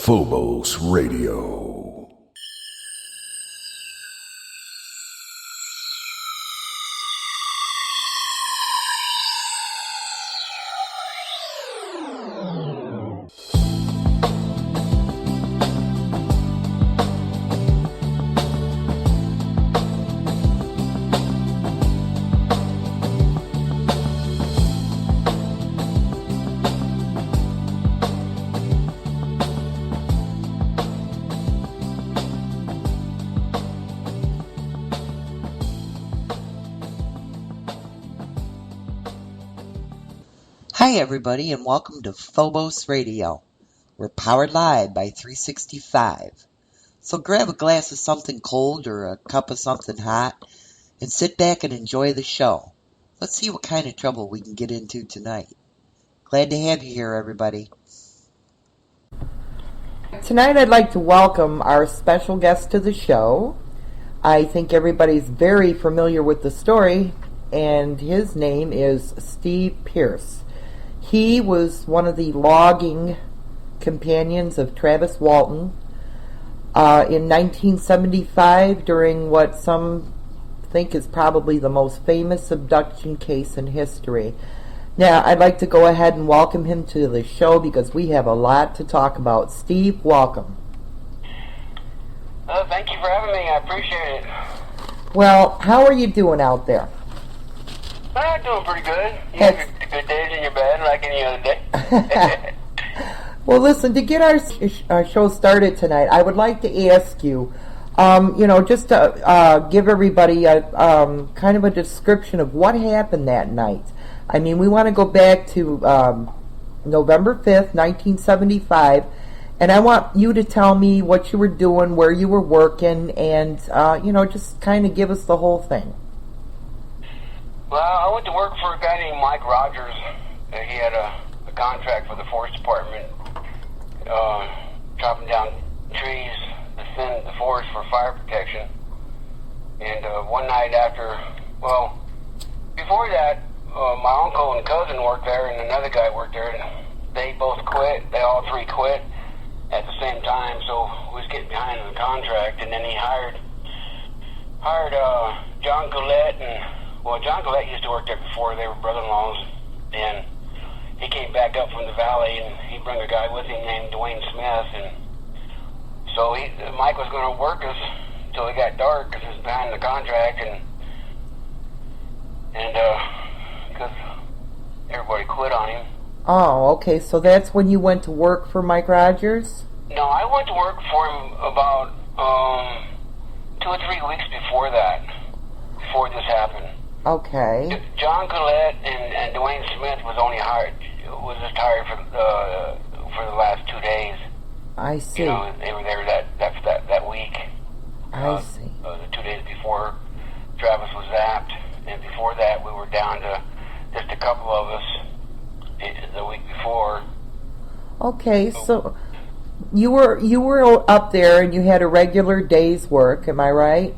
Phobos Radio. Hi everybody and welcome to Phobos Radio. We're powered live by 365. So grab a glass of something cold or a cup of something hot and sit back and enjoy the show. Let's see what kind of trouble we can get into tonight. Glad to have you here, everybody. Tonight I'd like to welcome our special guest to the show. I think everybody's very familiar with the story, and his name is Steve Pierce. He was one of the logging companions of Travis Walton in 1975 during what some think is probably the most famous abduction case in history. Now, I'd like to go ahead and welcome him to the show because we have a lot to talk about. Steve, welcome. Thank you for having me. I appreciate it. Well, how are you doing out there? Doing pretty good. You have your good days in your bed like any other day. Well, listen, to get our show started tonight, I would like to ask you, just to give everybody a kind of a description of what happened that night. I mean, we want to go back to November 5th, 1975, and I want you to tell me what you were doing, where you were working, and, just kind of give us the whole thing. Well, I went to work for a guy named Mike Rogers. He had a contract for the Forest Department, chopping down trees to thin the forest for fire protection. And one night before that, my uncle and cousin worked there, and another guy worked there, and they both quit. They all three quit at the same time, so we was getting behind on the contract. And then he hired John Gillette, and John Gillette used to work there before. They were brother-in-laws, and he came back up from the valley, and he brought a guy with him named Dwayne Smith, and so Mike was going to work us until it got dark because he was behind the contract, and because everybody quit on him. Oh, okay, so that's when you went to work for Mike Rogers? No, I went to work for him about 2 or 3 weeks before this happened. Okay. John Collette and Dwayne Smith was just hired for the last 2 days. I see. They were there that week. I see. The 2 days before Travis was zapped, and before that we were down to just a couple of us the week before. Okay, so you were up there and you had a regular day's work, am I right?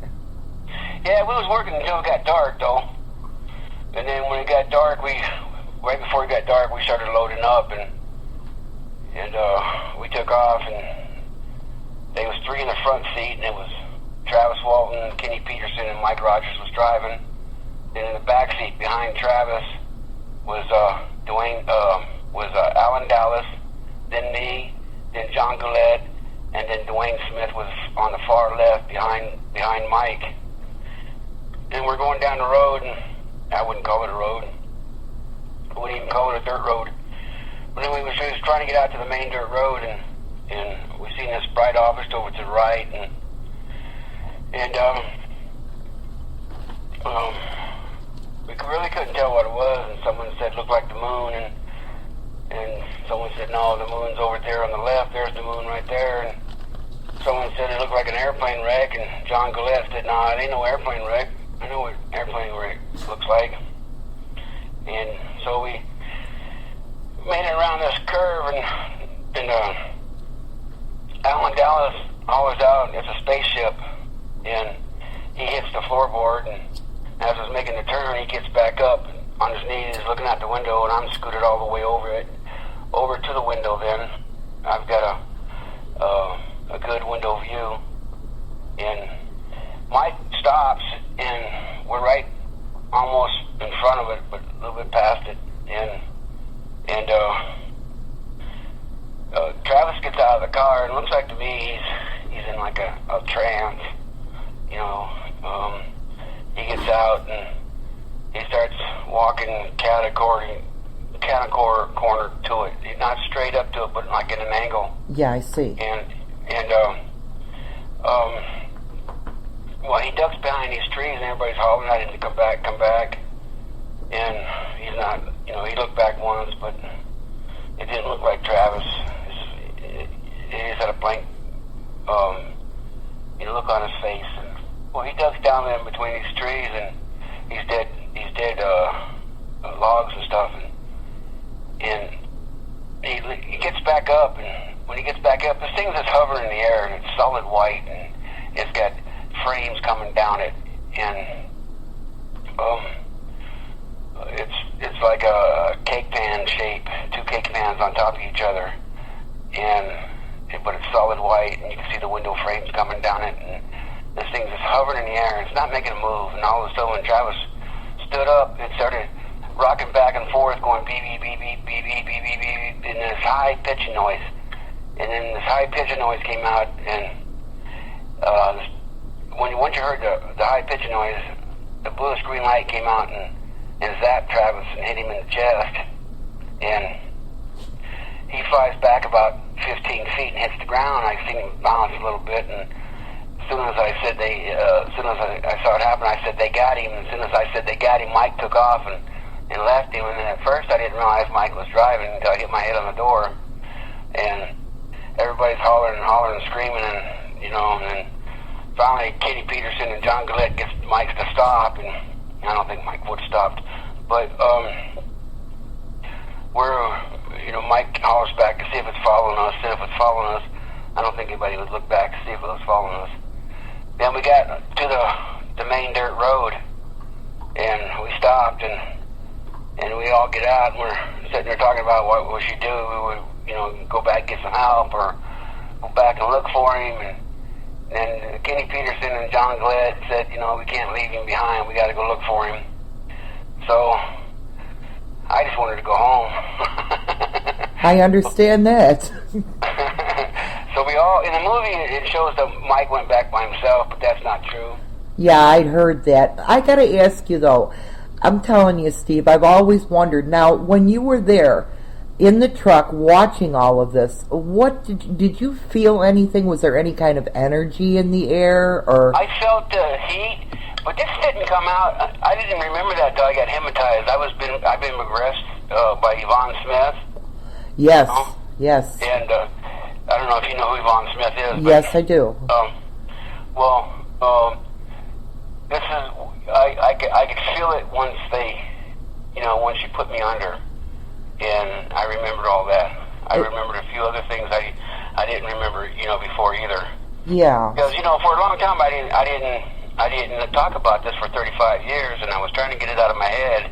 Yeah, we was working until it got dark, though. And then when it got dark, right before it got dark, we started loading up, and we took off, and there was 3 in the front seat, and it was Travis Walton, Kenny Peterson, and Mike Rogers was driving. And in the back seat behind Travis was Alan Dallas, then me, then John Gillette, and then Dwayne Smith was on the far left behind Mike. And we're going down the road, and I wouldn't call it a road. I wouldn't even call it a dirt road. But then we was trying to get out to the main dirt road, and we seen this bright office over to the right, and we really couldn't tell what it was. And someone said it looked like the moon, and someone said no, the moon's over there on the left. There's the moon right there. And someone said it looked like an airplane wreck, and John Gillette said, no, it ain't no airplane wreck. I know what airplane wreck looks like. And so we made it around this curve, and Alan Dallas hollers out, it's a spaceship, and he hits the floorboard, and as I was making the turn, he gets back up on his knees, looking out the window, and I'm scooted all the way over to the window then. I've got a good window view. And Mike stops, and we're right almost in front of it, but a little bit past it. And Travis gets out of the car, and it looks like to me he's in like a trance. You know, he gets out and he starts walking catty-corner to it. He's not straight up to it, but like in an angle. Yeah, I see. Well, he ducks behind these trees, and everybody's hollering at him to come back. And he's not, you know, he looked back once, but it didn't look like Travis. He just had a blank, look on his face. And, well, he ducks down there in between these trees, and these dead logs and stuff, and he gets back up, and when he gets back up, this thing's just hovering in the air, and it's solid white, and it's got frames coming down it, and it's like a cake pan shape, two cake pans on top of each other, but it's solid white, and you can see the window frames coming down it, and this thing's just hovering in the air, and it's not making a move, and all of a sudden when Travis stood up, it started rocking back and forth, going beep, beep, beep, beep, beep, beep, beep, beep, beep, and this high-pitched noise. And then this high-pitched noise came out, and once you heard the high-pitched noise, the bluish green light came out and zapped Travis and hit him in the chest. And he flies back about 15 feet and hits the ground. I seen him bounce a little bit, and as soon as I said as soon as I saw it happen, I said they got him. And as soon as I said they got him, Mike took off and left him. And then at first I didn't realize Mike was driving until I hit my head on the door. And everybody's hollering and screaming, and then finally Katie Peterson and John Gillette gets Mike to stop, and I don't think Mike would have stopped. But Mike hollers back to see if it's following us, and if it's following us, I don't think anybody would look back to see if it was following us. Then we got to the main dirt road, and we stopped, and we all get out, and we're sitting there talking about what we should do. We would, go back and get some help, or go back and look for him. And Kenny Peterson and John Gillette said, we can't leave him behind. We got to go look for him. So I just wanted to go home. I understand that. So we all, in the movie, it shows that Mike went back by himself, but that's not true. Yeah, I'd heard that. I got to ask you, though. I'm telling you, Steve, I've always wondered. Now, when you were there in the truck watching all of this, what did you feel anything? Was there any kind of energy in the air? Or I felt heat, but this didn't come out. I didn't remember that until I got hypnotized. I've been regressed by Yvonne Smith. Yes, yes. And I don't know if you know who Yvonne Smith is. Yes, I do. This is, I could feel it once once she put me under, and I remembered all that. I remembered a few other things I didn't remember, before either. Yeah. Because, for a long time I didn't talk about this for 35 years, and I was trying to get it out of my head,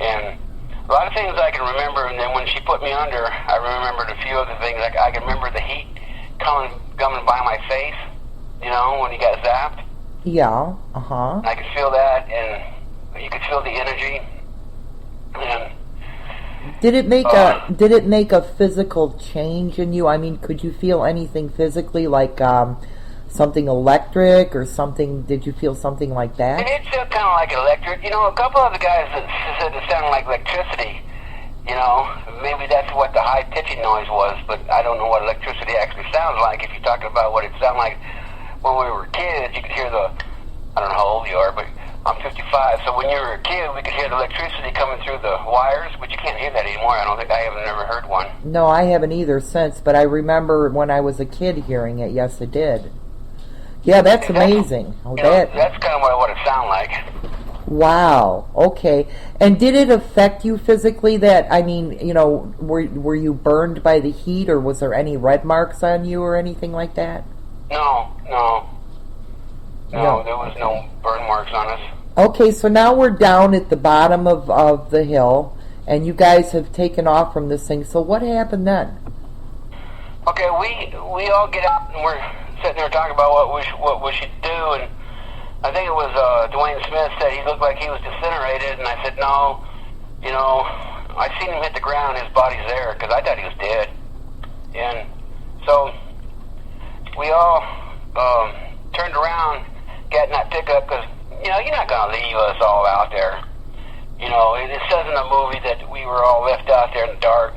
and a lot of things I can remember, and then when she put me under, I remembered a few other things. I can remember the heat coming by my face, when he got zapped. Yeah, uh-huh. I could feel that, and you could feel the energy. And did it make a physical change in you? I mean, could you feel anything physically, like something electric or something? Did you feel something like that? It did feel kind of like electric. A couple of the guys said it sounded like electricity. Maybe that's what the high pitching noise was, but I don't know what electricity actually sounds like. If you're talking about what it sounded like when we were kids, you could hear I don't know how old you are, but I'm 55, so when you were a kid, we could hear the electricity coming through the wires, but you can't hear that anymore. I don't think I have never heard one. No, I haven't either since, but I remember when I was a kid hearing it. Yes, it did. Yeah, that's amazing. That's kind of what it sounded like. Wow. Okay. And did it affect you physically? Were you burned by the heat, or was there any red marks on you or anything like that? No, there was no burn marks on us. Okay, so now we're down at the bottom of the hill, and you guys have taken off from this thing. So what happened then? Okay, we all get out and we're sitting there talking about what we should do, and I think it was Dwayne Smith said he looked like he was disintegrated, and I said no, you know, I seen him hit the ground, his body's there, because I thought he was dead, and so we all turned around, got in that pickup, because you know you're not gonna leave us all out there. You know, it says in the movie that we were all left out there in the dark.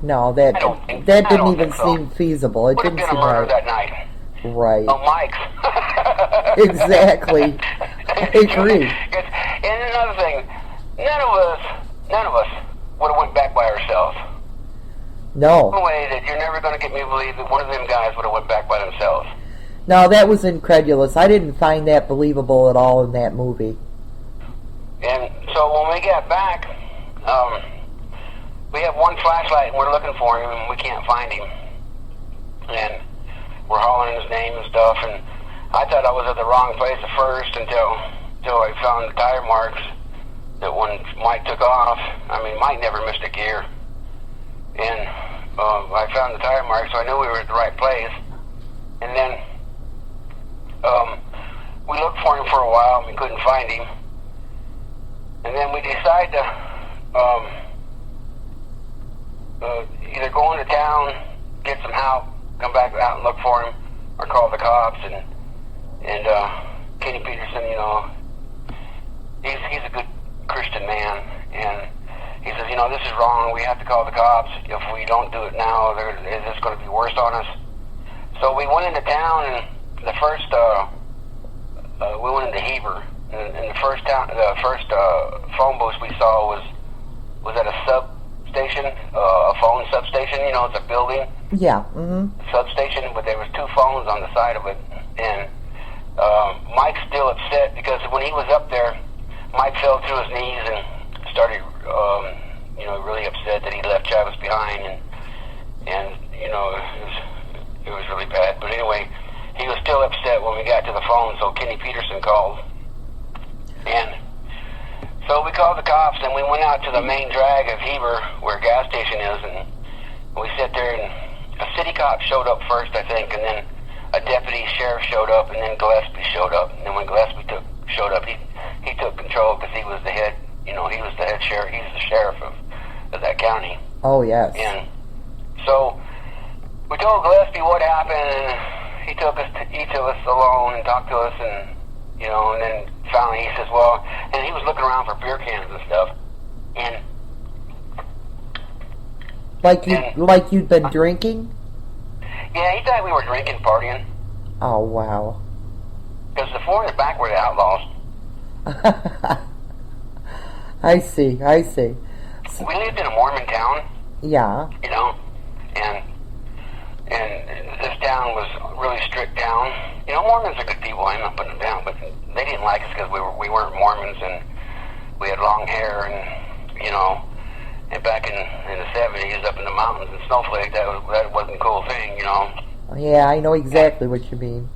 No, that didn't even seem feasible. It didn't seem seem a murder right. that night. Right. Oh, Mike's. Exactly. I agree. And another thing, none of us would have went back by ourselves. No. No way that you're never going to get me to believe that one of them guys would have went back by themselves. No, that was incredulous. I didn't find that believable at all in that movie. And so when we got back, we have one flashlight and we're looking for him and we can't find him. And we're hollering his name and stuff, and I thought I was at the wrong place at first until I found the tire marks that when Mike took off, I mean, Mike never missed a gear. And I found the tire marks, so I knew we were at the right place. And then we looked for him for a while and we couldn't find him. And then we decided to either go into town, get some help, come back out and look for him, or call the cops. And Kenny Peterson, you know, he's a good Christian man, and he says, you know, this is wrong. We have to call the cops. If we don't do it now, it's just going to be worse on us. So we went into town, and the first we went into Heber, and the first phone booth we saw was at a substation, a phone substation. You know, it's a building. Yeah. Mm-hmm. Substation, but there was two phones on the side of it, and Mike's still upset because when he was up there, Mike fell to his knees and started, you know, really upset that he left Travis behind, and you know, it was really bad. But anyway, he was still upset when we got to the phone, so Kenny Peterson called, and so we called the cops, and we went out to the main drag of Heber, where a gas station is, and we sat there, and a city cop showed up first, I think, and then a deputy sheriff showed up, and then Gillespie showed up. And then when Gillespie showed up, he took control because he was the head, you know, he was the head sheriff. He's the sheriff of that county. Oh, yes. And so we told Gillespie what happened, and he took us alone and talked to us, and you know, and then finally he says, well, and he was looking around for beer cans and stuff, and like you'd been drinking? Yeah, he thought we were drinking, partying. Oh, wow. Because the four in the back were the outlaws. I see. So, we lived in a Mormon town. Yeah. You know, and this town was a really strict town. You know, Mormons are good people. I'm not putting them down, but they didn't like us because we weren't Mormons and we had long hair, and you know. And back in the 70s, up in the mountains in Snowflake, that wasn't a cool thing, you know. Yeah, I know exactly what you mean.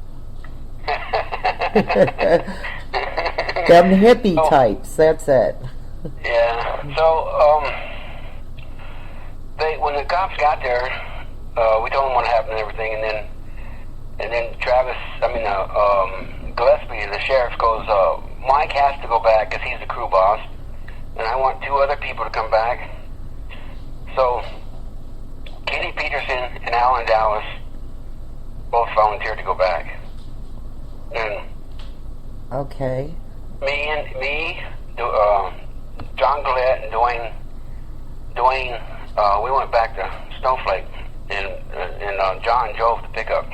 Them hippie types, that's it. Yeah. So, when the cops got there, we told them what happened and everything, and then Gillespie, the sheriff, goes, Mike has to go back because he's the crew boss, and I want two other people to come back. So, Kenny Peterson and Alan Dallas both volunteered to go back. And okay. Me, John Gillette and Dwayne, we went back to Snowflake, and John drove the pickup,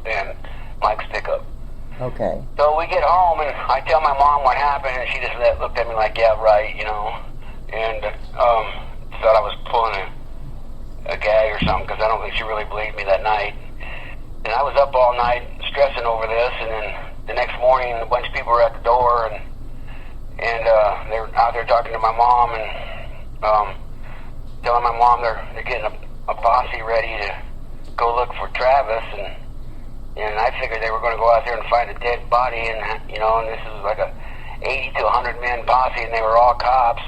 and Mike's pickup. Okay. So we get home, and I tell my mom what happened, and she just looked at me like, yeah, right, you know, and thought I was pulling a gag or something, because I don't think she really believed me that night. And I was up all night stressing over this, and then the next morning a bunch of people were at the door, and they were out there talking to my mom, and telling my mom they're getting a posse ready to go look for Travis, and I figured they were going to go out there and find a dead body, and you know, and this is like a 80 to 100 man posse, and they were all cops.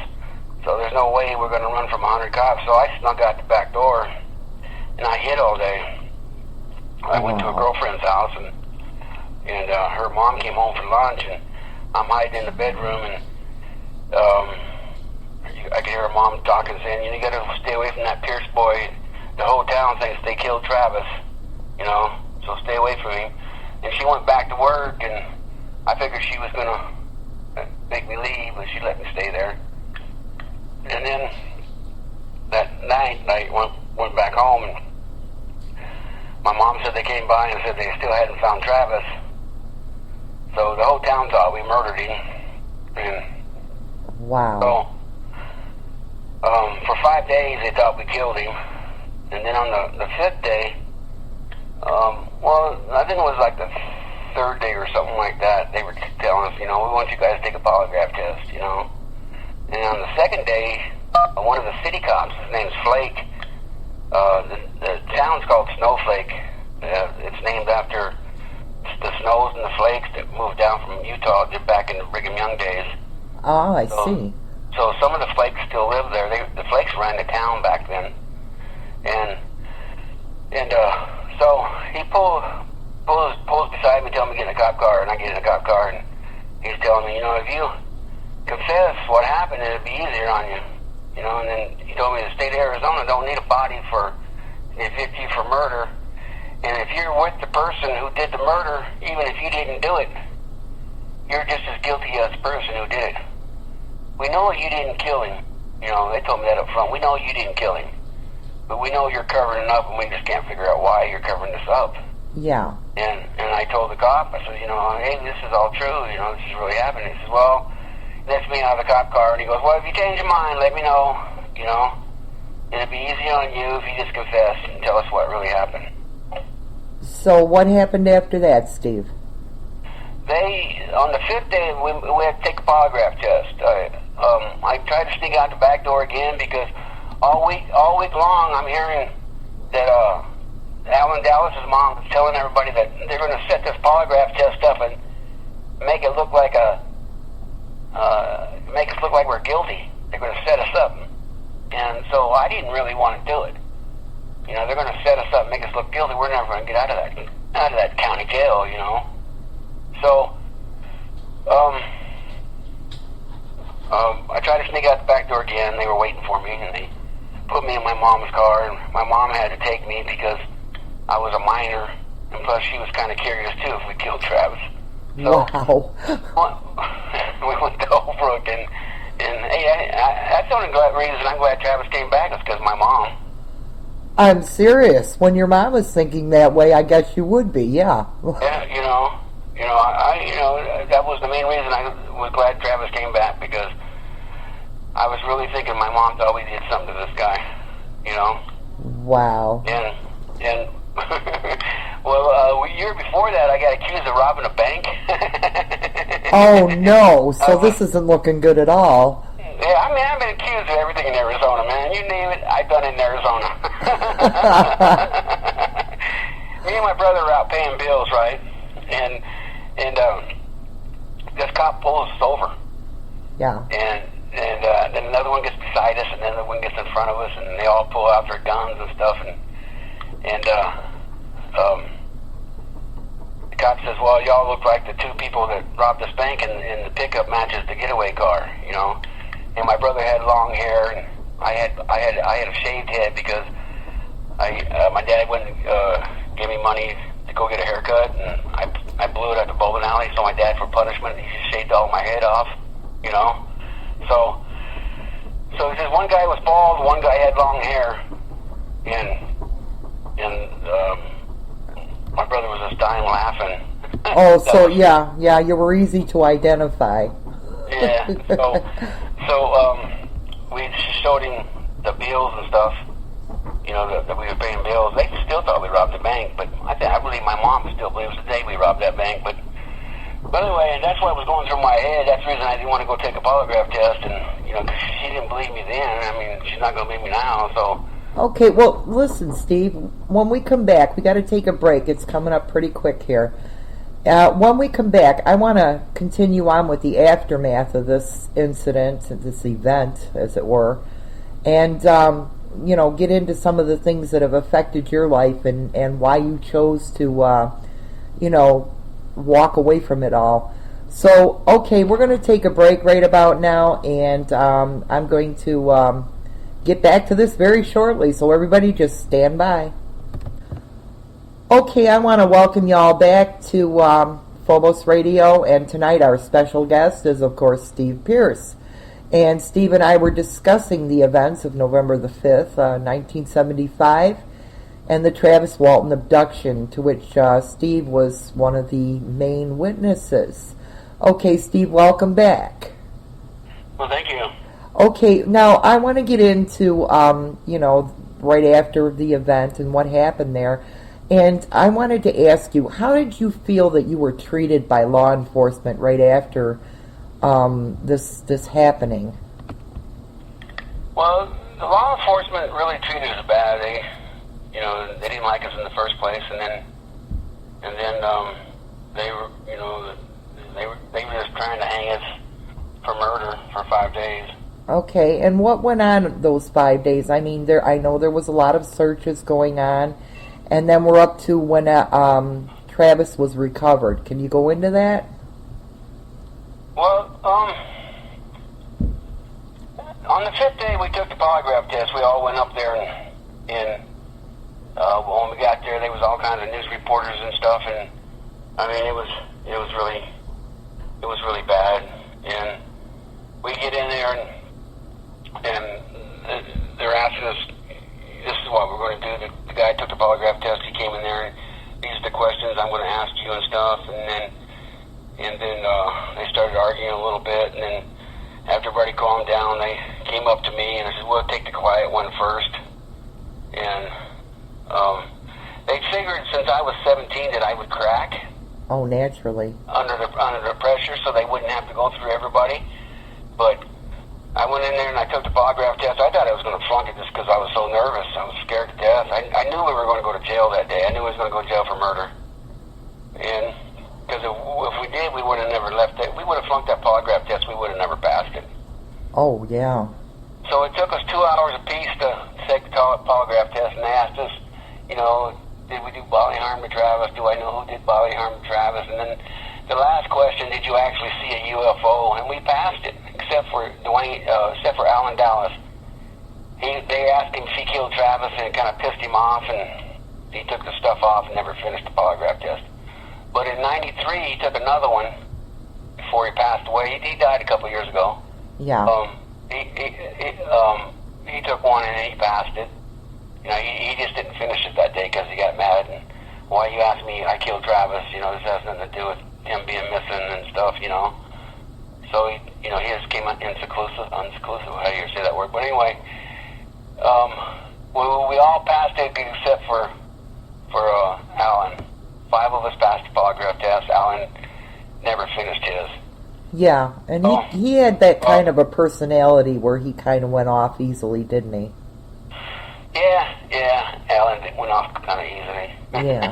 So there's no way we're going to run from 100 cops. So I snuck out the back door, and I hid all day. I went to a girlfriend's house, and her mom came home for lunch, and I'm hiding in the bedroom, and I could hear her mom talking, saying, you got to stay away from that Pierce boy. The whole town thinks they killed Travis, so stay away from him. And she went back to work, and I figured she was going to make me leave, but she let me stay there. And then that night, I went back home, and my mom said they came by and said they still hadn't found Travis. So the whole town thought we murdered him. And wow. So for 5 days they thought we killed him. And then on the fifth day, I think it was like the third day or something like that, they were telling us, we want you guys to take a polygraph test, And on the second day, one of the city cops, his name's Flake, the town's called Snowflake. It's named after the snows and the flakes that moved down from Utah back in the Brigham Young days. Oh, I see. So some of the flakes still live there. The flakes ran the town back then. And so he pulls beside me, telling me to get in a cop car, and I get in a cop car, and he's telling me, if you confess what happened, it'd be easier on you. And then he told me the state of Arizona don't need a body for evict you for murder. And if you're with the person who did the murder, even if you didn't do it, you're just as guilty as the person who did it. We know you didn't kill him. They told me that up front. We know you didn't kill him. But we know you're covering it up, and we just can't figure out why you're covering this up. Yeah. And I told the cop, I said, hey, this is all true. This is really happening. He says, well, lets me out of the cop car, and he goes, well, if you change your mind, let me know. It'll be easy on you if you just confess and tell us what really happened. So what happened after that, Steve? On the fifth day, we had to take a polygraph test. I tried to sneak out the back door again because all week long I'm hearing that Alan Dallas's mom is telling everybody that they're going to set this polygraph test up and make it look like make us look like we're guilty. They're going to set us up, and so I didn't really want to do it. They're going to set us up, make us look guilty. We're never going to get out of that county jail, So, I tried to sneak out the back door again. They were waiting for me, and they put me in my mom's car, and my mom had to take me because I was a minor, and plus she was kind of curious too if we killed Travis. So, wow. we went to Holbrook, and hey, that's the only reason I'm glad Travis came back is because of my mom. I'm serious. When your mom was thinking that way, I guess you would be, yeah. Yeah, that was the main reason I was glad Travis came back, because I was really thinking my mom thought we did something to this guy, Wow. And well, a year before that, I got accused of robbing a bank. Oh, no. So this isn't looking good at all. Yeah, I've been accused of everything in Arizona, man. You name it, I've done it in Arizona. Me and my brother were out paying bills, right? And this cop pulls us over. Yeah. And then another one gets beside us, and then the one gets in front of us, and they all pull out their guns and stuff. And the cop says, "Well, y'all look like the two people that robbed this bank, and the pickup matches the getaway car, And my brother had long hair, and I had a shaved head because my dad wouldn't give me money to go get a haircut, and I blew it at the bowling alley. So my dad, for punishment, he just shaved all my head off, So he says one guy was bald, one guy had long hair, and my brother was just dying laughing. Oh, so yeah, you were easy to identify. Yeah. So we showed him the bills and stuff. That we were paying bills. They still thought we robbed the bank, but I believe my mom still believes today we robbed that bank. But anyway, and that's what was going through my head. That's the reason I didn't want to go take a polygraph test, and because she didn't believe me then. I mean, she's not going to believe me now. So. Okay, well, listen, Steve. When we come back, we got to take a break. It's coming up pretty quick here. When we come back, I want to continue on with the aftermath of this incident, this event, as it were. And get into some of the things that have affected your life and why you chose to, walk away from it all. So, okay, we're going to take a break right about now, and I'm going to get back to this very shortly, so everybody just stand by. Okay, I want to welcome y'all back to Phobos Radio, and tonight our special guest is, of course, Steve Pierce. And Steve and I were discussing the events of November the 5th, 1975, and the Travis Walton abduction, to which Steve was one of the main witnesses. Okay, Steve, welcome back. Well, thank you. Okay, now I want to get into, right after the event and what happened there. And I wanted to ask you, how did you feel that you were treated by law enforcement right after this happening? Well, the law enforcement really treated us bad. They didn't like us in the first place, and then they were just trying to hang us for murder for 5 days. Okay, and what went on those 5 days? I mean, I know there was a lot of searches going on, and then we're up to when Travis was recovered. Can you go into that? Well, on the 5th day we took the polygraph test. We all went up there, and when we got there, there was all kinds of news reporters and stuff, and I mean it was really bad. And we get in there, and they're asking us, this is what we're going to do. The guy took the polygraph test. He came in there, and these are the questions I'm going to ask you and stuff. And then they started arguing a little bit. And then after everybody calmed down, they came up to me, and I said, "We'll take the quiet one first." And they figured since I was 17 that I would crack. Oh, naturally. Under the pressure, so they wouldn't have to go through everybody. But I went in there and I took the polygraph test. I thought I was going to flunk it just because I was so nervous. I was scared to death. I knew we were going to go to jail that day. I knew we was going to go to jail for murder. And because if we did, we would have never left it. We would have flunked that polygraph test. We would have never passed it. Oh, yeah. So it took us 2 hours apiece to take the polygraph test, and they asked us, did we do bodily harm to Travis? Do I know who did bodily harm to Travis? And then the last question, did you actually see a UFO? And we passed it, except for Alan Dallas. They asked him if he killed Travis, and it kind of pissed him off, and he took the stuff off and never finished the polygraph test. But in '93, he took another one before he passed away. He died a couple years ago. Yeah. He took one and he passed it. He just didn't finish it that day because he got mad. And why you asked me, I killed Travis. This has nothing to do with him being missing and stuff. So he just came unconclusive. How do you say that word? But anyway, we all passed it except for Alan. 5 of us passed the polygraph test. Alan never finished his. Yeah, and he had that kind of a personality where he kind of went off easily, didn't he? Yeah, Alan went off kind of easily. Yeah.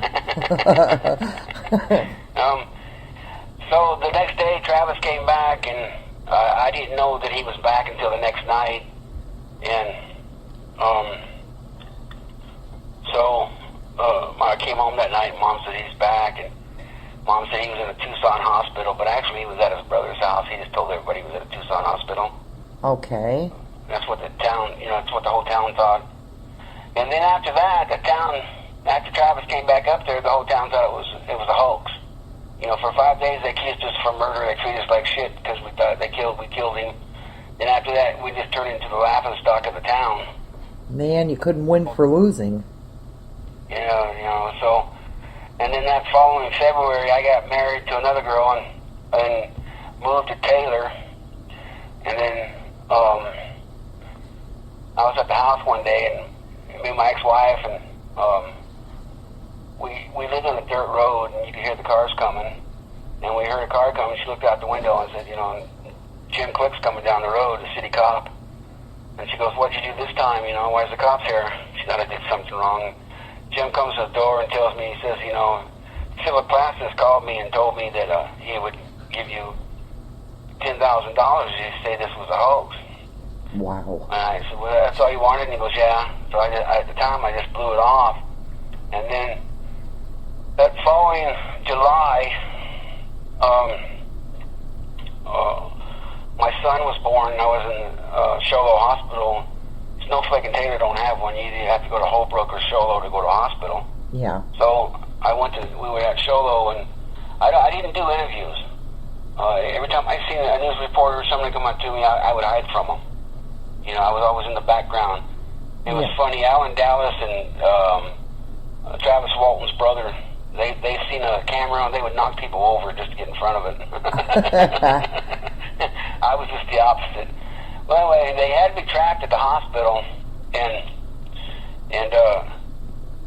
So the next day, Travis came back, and I didn't know that he was back until the next night. And so I came home that night, and Mom said he's back, and Mom said he was in a Tucson hospital, but actually he was at his brother's house. He just told everybody he was at a Tucson hospital. Okay. That's what the town, that's what the whole town thought. And then after that, after Travis came back up there, the whole town thought it was a hoax. For 5 days they accused us for murder. They treated us like shit because we thought we killed him. And after that, we just turned into the laughing stock of the town. Man, you couldn't win for losing. So, and then that following February, I got married to another girl and moved to Taylor. And then I was at the house one day, and me and my ex-wife, and we lived on a dirt road, and you could hear the cars coming. And we heard a car coming. She looked out the window and said, Jim Click's coming down the road, the city cop. And she goes, "What'd you do this time? Why's the cops here?" She thought I did something wrong. Jim comes to the door and tells me, he says, Philip Plastis called me and told me that he would give you $10,000 if you say this was a hoax. Wow. And I said, well, that's all you wanted? And he goes, yeah. So at the time, I just blew it off. And then that following July, my son was born. I was in Sholo Hospital. Snowflake and Taylor don't have one. You either have to go to Holbrook or Sholo to go to hospital. Yeah. So we were at Sholo, and I didn't do interviews. Every time I seen a news reporter or somebody come up to me, I would hide from them. You know, I was always in the background. It was funny. Alan Dallas and Travis Walton's brother, they seen a camera and they would knock people over just to get in front of it. I was just the opposite. Well, anyway, they had me trapped at the hospital, and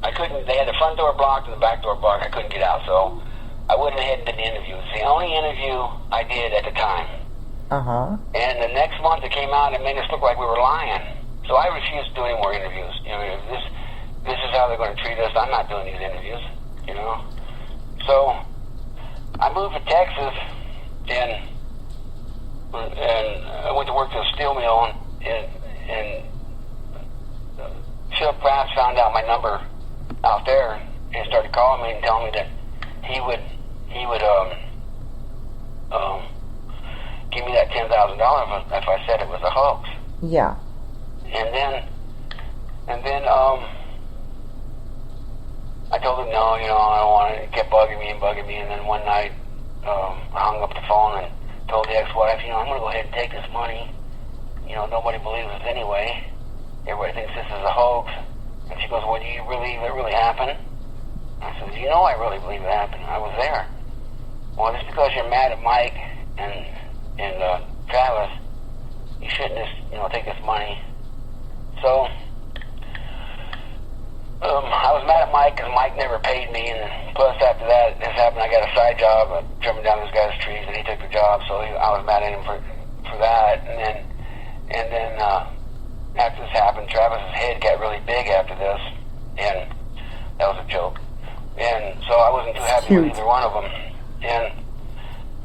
I couldn't. They had the front door blocked and the back door blocked. I couldn't get out, so I went ahead and did the interview. It's the only interview I did at the time. And the next month it came out and it made us look like we were lying. So I refused to do any more interviews. You know, if this is how they're going to treat us, I'm not doing these interviews, you know. So I moved to Texas, and I went to work at a steel mill, and Phil Pratt found out my number out there and started calling me and telling me that he would give me that $10,000 if I said it was a hoax. Yeah. And then I told him no, you know, I don't want it. He kept bugging me, and then one night I hung up the phone and told the ex-wife, you know, I'm going to go ahead and take this money. You know, nobody believes us anyway. Everybody thinks this is a hoax. And she goes, well, do you believe it really happened? I said, you know, I really believe it happened. I was there. Well, just because you're mad at Mike and Travis, you shouldn't just, you know, take this money. So I was mad at Mike because Mike never paid me, and plus after that, this happened. I got a side job trimming down this guy's trees, and he took the job. So I was mad at him for that. And then after this happened, Travis's head got really big after this, and that was a joke. And so I wasn't too happy with either one of them. And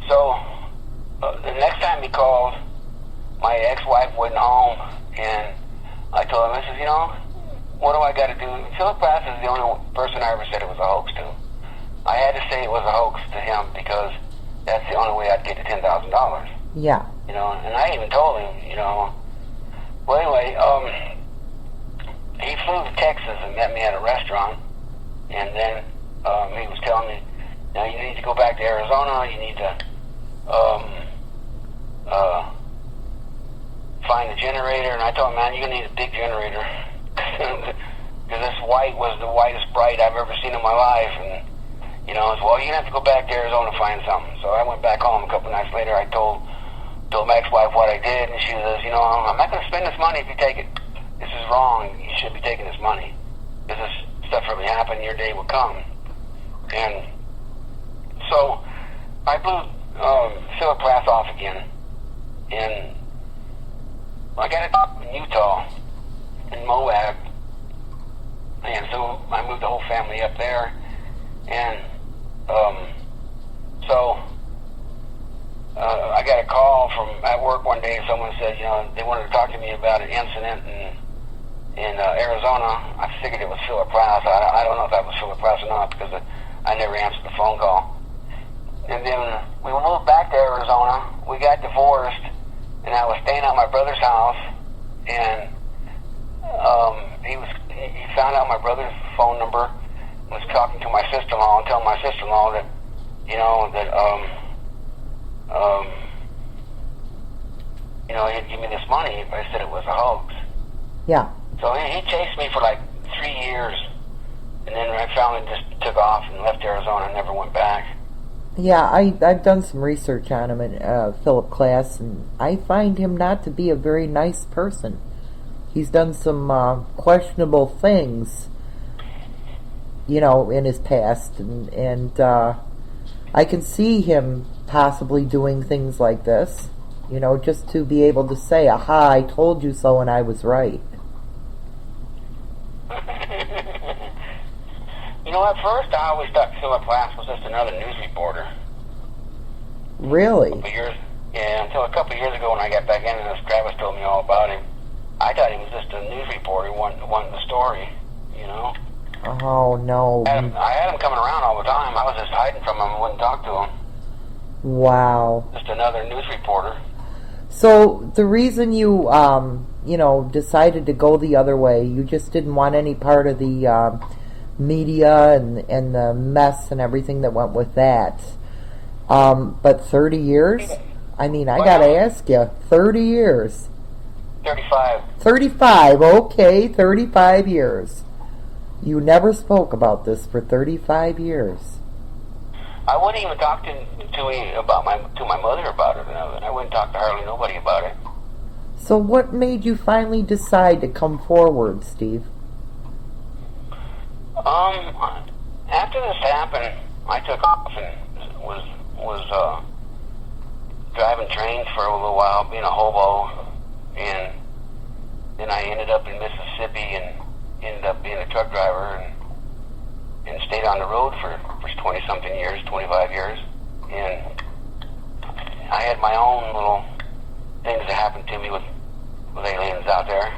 so the next time he called, my ex-wife wasn't home, and I told him, I said, you know, what do I got to do? Philip Pratt is the only person I ever said it was a hoax to. I had to say it was a hoax to him because that's the only way I'd get the $10,000. Yeah. You know, and I even told him, you know. Well, anyway, he flew to Texas and met me at a restaurant, and then he was telling me, now you need to go back to Arizona, you need to find a generator. And I told him, man, you're going to need a big generator. Because this white was the whitest bright I've ever seen in my life. And, you know, I said, well, you're going to have to go back to Arizona to find something. So I went back home a couple nights later. I told my ex-wife what I did, and she says, you know, I'm not going to spend this money if you take it. This is wrong. You should be taking this money. If this stuff really happened, your day will come. And so I blew Philip Pratt off again. And I got a job in Utah, in Moab. And so I moved the whole family up there. And so I got a call from at work one day. Someone said, you know, they wanted to talk to me about an incident in Arizona. I figured it was Philip Pratt. I don't know if that was Philip Pratt or not because I never answered the phone call. And then we moved back to Arizona. We got divorced, and I was staying at my brother's house, and he found out my brother's phone number, was talking to my sister-in-law and telling my sister-in-law that, you know, that you know, he'd give me this money if I said it was a hoax. Yeah. So he chased me for like 3 years, and then I finally just took off and left Arizona and never went back. Yeah, I've done some research on him in Philip Class, and I find him not to be a very nice person. He's done some questionable things, you know, in his past, and I can see him possibly doing things like this, you know, just to be able to say, aha, I told you so and I was right. You know, at first I always thought Philip Glass was just another news reporter. Really? Until a couple of years ago when I got back into this, Travis told me all about him. I thought he was just a news reporter wanting the story, you know. Oh, no. I had him coming around all the time. I was just hiding from him and wouldn't talk to him. Wow. Just another news reporter. So the reason you, decided to go the other way, you just didn't want any part of the media and the mess and everything that went with that. But 30 years? I mean, I gotta ask you, 30 years. 35. 35, okay, 35 years. You never spoke about this for 35 years. I wouldn't even talk to my mother about it. I wouldn't talk to hardly nobody about it. So what made you finally decide to come forward, Steve? After this happened, I took off and was driving trains for a little while, being a hobo, and then I ended up in Mississippi and ended up being a truck driver and stayed on the road for 20-something years, 25 years, and I had my own little things that happened to me with aliens out there.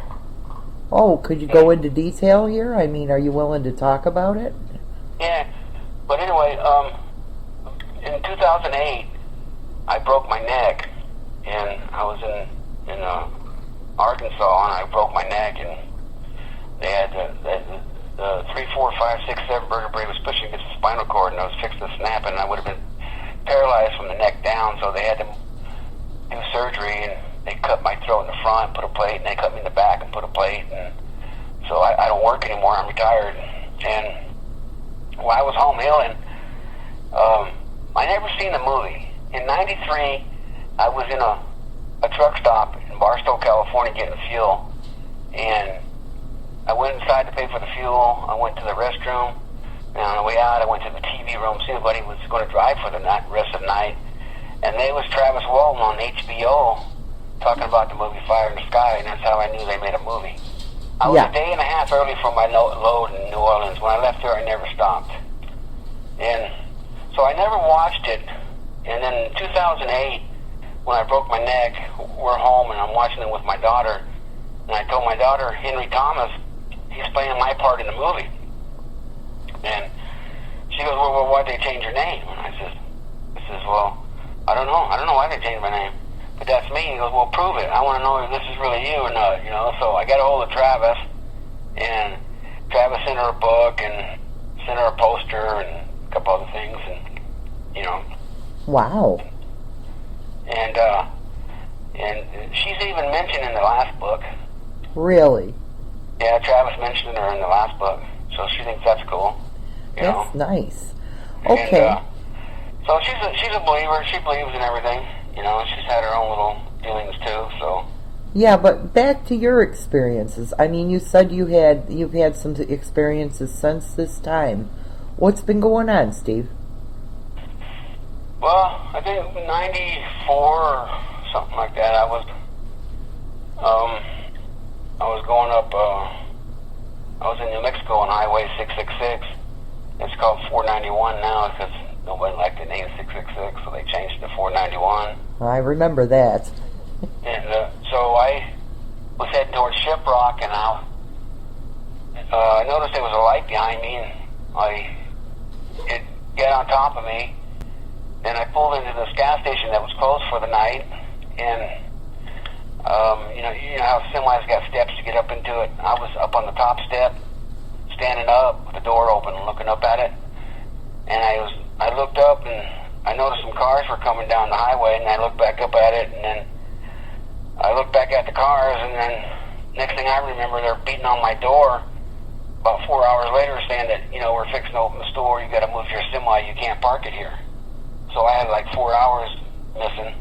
Oh, could you go into detail here? I mean, are you willing to talk about it? Yeah, but anyway, in 2008, I broke my neck, and I was in Arkansas, and I broke my neck, and they had the 3, 4, 5, 6, 7 vertebrae was pushing against the spinal cord, and I was fixing to snap it, and I would have been paralyzed from the neck down, so they had to do surgery, and they cut my throat in the front, put a plate, and they cut me in the back and put a plate, and so I don't work anymore, I'm retired, and while I was home healing, I never seen the movie. In 93, I was in a truck stop in Barstow, California getting fuel, and I went inside to pay for the fuel. I went to the restroom, and on the way out, I went to the TV room, see if anybody was going to drive for the rest of the night, and there was Travis Walton on HBO talking about the movie Fire in the Sky, and that's how I knew they made a movie. I was a day and a half early from my load in New Orleans. When I left there, I never stopped. And so I never watched it. And then in 2008, when I broke my neck, we're home, and I'm watching it with my daughter. And I told my daughter, Henry Thomas, he's playing my part in the movie. And she goes, well, why'd they change your name? And I says, well, I don't know. I don't know why they changed my name. But that's me. He goes, well, prove it. I want to know if this is really you or not, you know. So I got a hold of Travis, and Travis sent her a book and sent her a poster and a couple other things, and, you know. Wow. And she's even mentioned in the last book. Really? Yeah, Travis mentioned her in the last book, so she thinks that's cool. That's nice. Okay. And, so she's a believer. She believes in everything. You know, she's had her own little dealings too. So. Yeah, but back to your experiences. I mean, you said you've had some experiences since this time. What's been going on, Steve? Well, I think 94 or something like that. I was going up. I was in New Mexico on Highway 666. It's called 491 now because nobody liked the name 666, so they changed it to 491. I remember that. And so I was heading towards Shiprock, and I noticed there was a light behind me, and it got on top of me. And I pulled into this gas station that was closed for the night, and you know how semis got steps to get up into it. I was up on the top step, standing up with the door open, looking up at it, and I looked up and I noticed some cars were coming down the highway, and I looked back up at it, and then I looked back at the cars, and then next thing I remember, they're beating on my door about 4 hours later, saying that, you know, we're fixing to open the store, you got to move your semi, you can't park it here. So I had like 4 hours missing.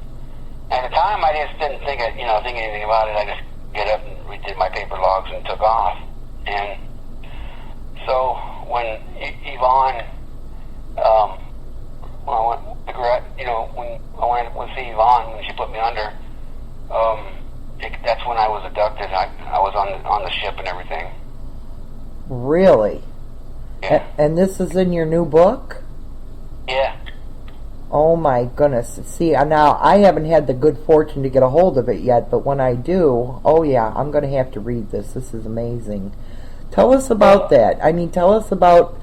At the time, I just didn't think anything about it. I just get up and redid my paper logs and took off. And so when Yvonne, when I went to see Yvonne when she put me under, that's when I was abducted. I was on the ship and everything. Really? Yeah. And this is in your new book? Yeah. Oh my goodness. See, now I haven't had the good fortune to get a hold of it yet, but when I do, oh yeah, I'm going to have to read this. This is amazing. Tell us about that. I mean, tell us about,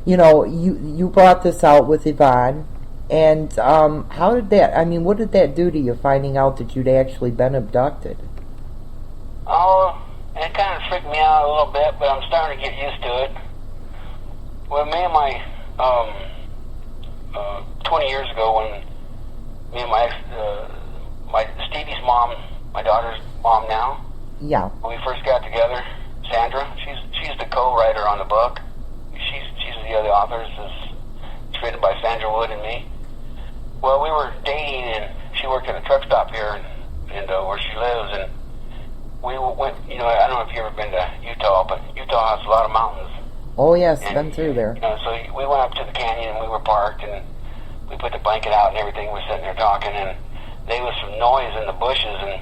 you brought this out with Yvonne, and how did that, what did that do to you, finding out that you'd actually been abducted? Oh, it kind of freaked me out a little bit, but I'm starting to get used to it. Well, me and my, 20 years ago, when me and my Stevie's mom, my daughter's mom now, yeah, when we first got together, Sandra, she's the co-writer on the book. She's the other author. It's written by Sandra Wood and me. Well, we were dating, and she worked at a truck stop here, and where she lives, and we went. I don't know if you've ever been to Utah, but Utah has a lot of mountains. Oh yes, been through there. So we went up to the canyon, and we were parked, and we put the blanket out and everything. We were sitting there talking, and there was some noise in the bushes, and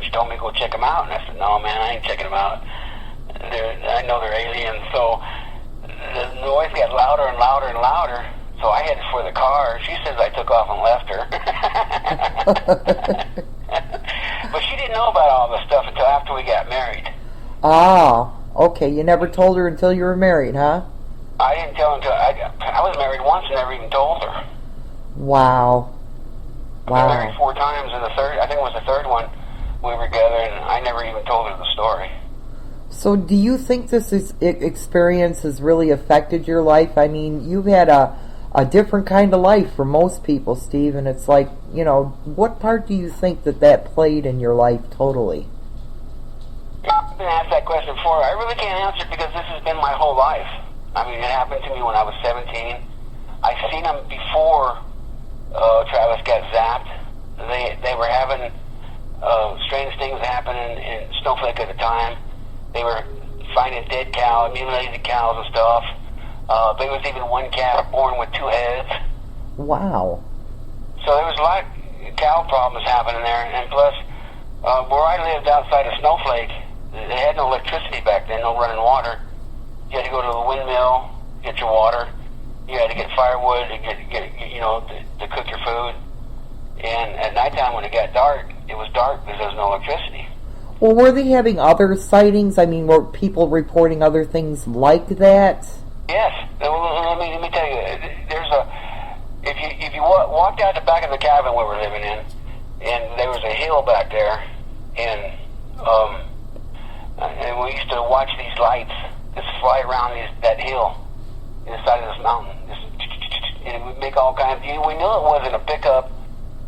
she told me to go check them out, and I said, no, man, I ain't checking them out. I know they're aliens. So the noise got louder and louder and louder, so I headed for the car. She says I took off and left her. But she didn't know about all this stuff until after we got married. Ah, okay. You never told her until you were married, huh? I didn't tell her until I was married once and never even told her. Wow. I've been married 4 times, and I think it was the third one, we were together, and I never even told her the story. So do you think this experience has really affected your life? I mean, you've had a different kind of life from most people, Steve, and it's like, what part do you think that played in your life totally? I've been asked that question before. I really can't answer it because this has been my whole life. I mean, it happened to me when I was 17. I've seen them before Travis got zapped. They were having strange things happen in Snowflake at the time. They were finding dead cows, mutilated cows and stuff. There was even one calf born with 2 heads. Wow. So there was a lot of cow problems happening there. And plus, where I lived outside of Snowflake, they had no electricity back then, no running water. You had to go to the windmill, get your water. You had to get firewood to to cook your food. And at nighttime when it got dark, it was dark because there was no electricity. Well, were they having other sightings? I mean, were people reporting other things like that? Yes. Let me tell you, if you walked out the back of the cabin we were living in, and there was a hill back there, and we used to watch these lights just fly around that hill inside of this mountain. And it would make all kinds of... We knew it wasn't a pickup,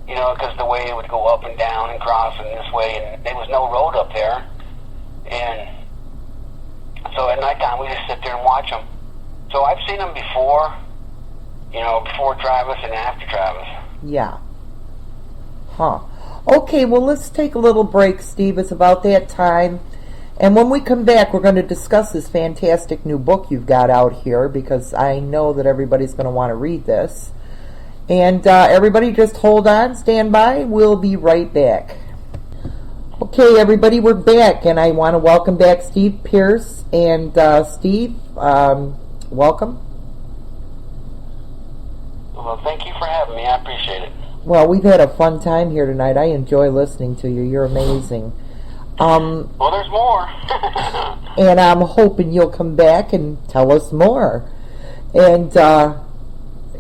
because the way it would go up and down and cross and this way, and there was no road up there. And so at nighttime, we just sit there and watch them. So I've seen them before, before Travis and after Travis. Yeah. Huh. Okay, well, let's take a little break, Steve. It's about that time. And when we come back, we're going to discuss this fantastic new book you've got out here, because I know that everybody's going to want to read this. And everybody just hold on, stand by. We'll be right back. Okay, everybody, we're back, and I want to welcome back Steve Pierce. And Steve, welcome. Well, thank you for having me. I appreciate it. Well, we've had a fun time here tonight. I enjoy listening to you. You're amazing. Well, there's more. And I'm hoping you'll come back and tell us more. And,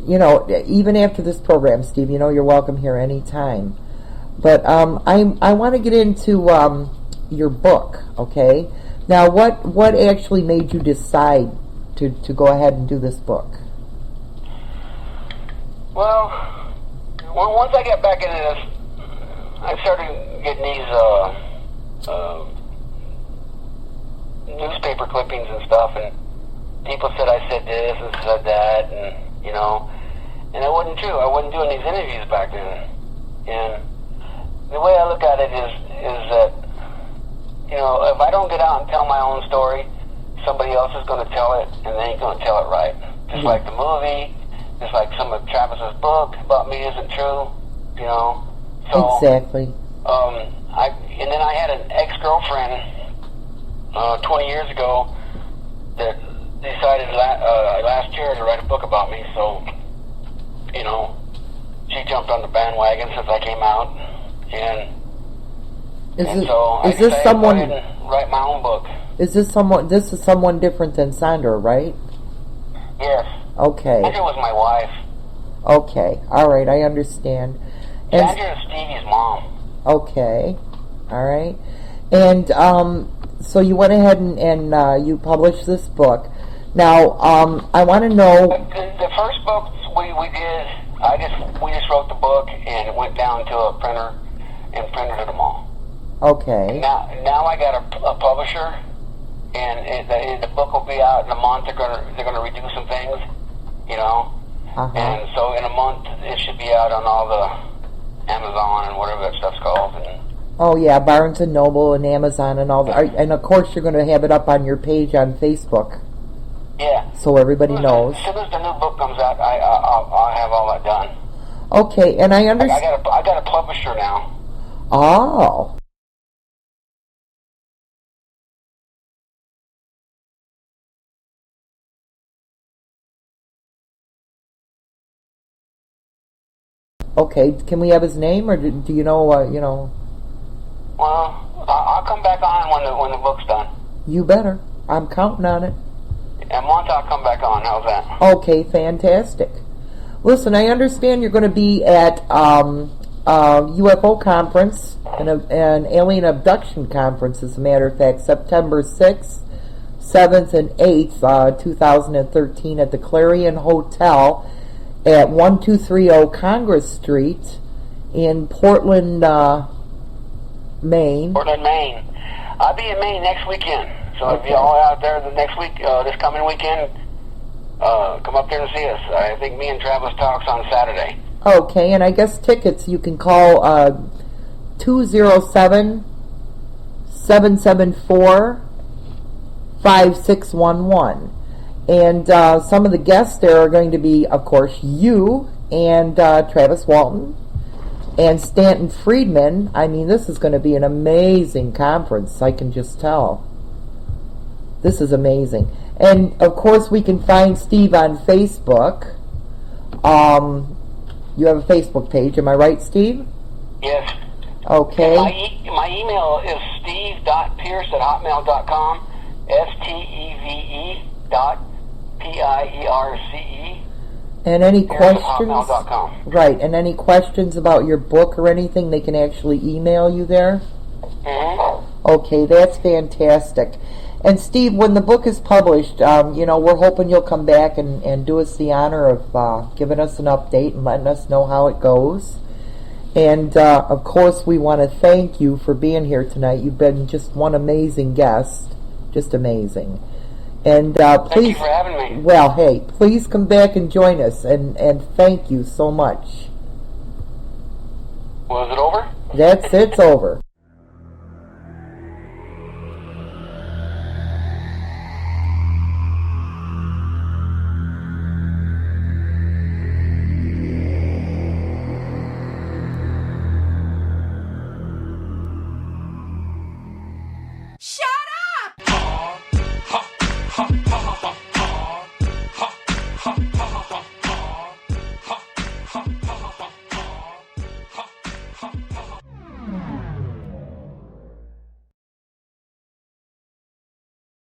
even after this program, Steve, you're welcome here anytime. But I want to get into your book, okay? Now, what actually made you decide to go ahead and do this book? Well, once I got back into this, I started getting these newspaper clippings and stuff, and people said I said this and said that, and and it wasn't true. I wasn't doing these interviews back then. And the way I look at it is that if I don't get out and tell my own story, somebody else is going to tell it, and they ain't going to tell it right. Just like the movie, just like some of Travis's book about me isn't true. So exactly. And then I had an ex-girlfriend 20 years ago that decided last year to write a book about me. So you know, she jumped on the bandwagon since I came out, and so I decided to go ahead and write my own book. This is someone different than Sandra, right? Yes. Okay. Sandra was my wife. Okay. All right. I understand. Sandra is Stevie's mom. Okay. All right. And so you went ahead and you published this book. Now, I want to know. The first book we did, we just wrote the book and it went down to a printer and printed them all. Okay. Now I got a publisher, and the book will be out in a month. They're gonna redo some things, you know. And so in a month it should be out on all the Amazon and whatever that stuff's called. And oh yeah, Barnes and Noble and Amazon and all that. And of course you're going to have it up on your page on Facebook. Yeah. So everybody knows. As soon as the new book comes out, I'll have all that done. Okay, and I understand. I got a publisher now. Oh. Okay, can we have his name, or do you know, you know? Well, I'll come back on when the book's done. You better. I'm counting on it. In a month I'll come back on. How's that? Okay, fantastic. Listen, I understand you're going to be at UFO conference, an alien abduction conference, as a matter of fact, September 6th, 7th, and 8th, 2013 at the Clarion Hotel at 1230 Congress Street in Portland, Maine. Portland, Maine. I'll be in Maine next weekend. So if you're all out there this coming weekend, come up there and see us. I think me and Travis talks on Saturday. Okay, and I guess tickets you can call 207-774-5611. And some of the guests there are going to be, of course, you and Travis Walton and Stanton Friedman. I mean, this is going to be an amazing conference, I can just tell. This is amazing. And, of course, we can find Steve on Facebook. You have a Facebook page, am I right, Steve? Yes. Okay. My email is steve.pierce@hotmail.com, steve.pierce. And any questions? @hotmail.com. Right, and any questions about your book or anything, they can actually email you there? Mm-hmm. Okay, that's fantastic. And Steve, when the book is published, you know, we're hoping you'll come back and do us the honor of giving us an update and letting us know how it goes. And, of course, we want to thank you for being here tonight. You've been just one amazing guest. Just amazing. And Thank please, you for having me. well, hey, please come back and join us. And thank you so much. Was it over? It's over.